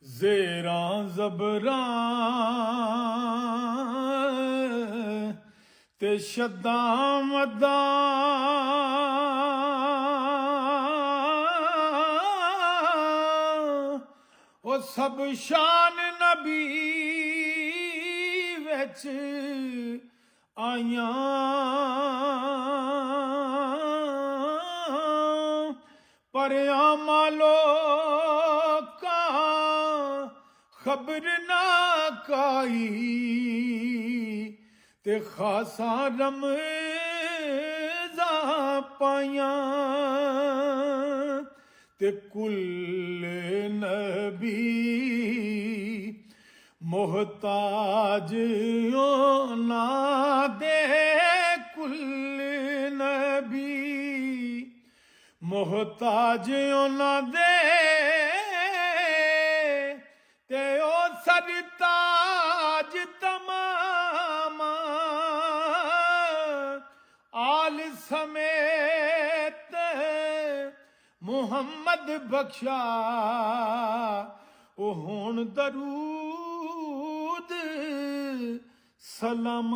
ਜ਼ੇਰਾਂ ਜ਼ਬਰਾਂ ਤੇ ਸ਼ੱਦਾਂ ਮੱਦਾਂ ਉਹ ਸਭ ਸ਼ਾਨ ਨਬੀ ਵਿੱਚ ਆਈਆਂ ਪਰ ਆਮਾਂ ਲੋਕਾਂ ਖਬਰ ਨਾ ਕਾਈ ਤੇ ਖਾਸਾਂ ਰਮਜ਼ਾਂ ਪਾਈਆਂ ਤੇ ਕੁੱਲ ਨਬੀ ਮੁਹਤਾਜ ਉਹਨਾਂ ਦੇ ਕੁੱਲ ਨਬੀ ਮੁਹਤਾਜ ਉਹਨਾਂ ਦੇ ਤੇ ਉਹ ਸਰਤਾਜ ਤਮਾਮ ਆਲ ਸਮੇਤ ਮੁਹੰਮਦ ਬਖਸ਼ਾ ਉਹ ਹੁਣ ਦਰੂਦ ਸਲਾਮ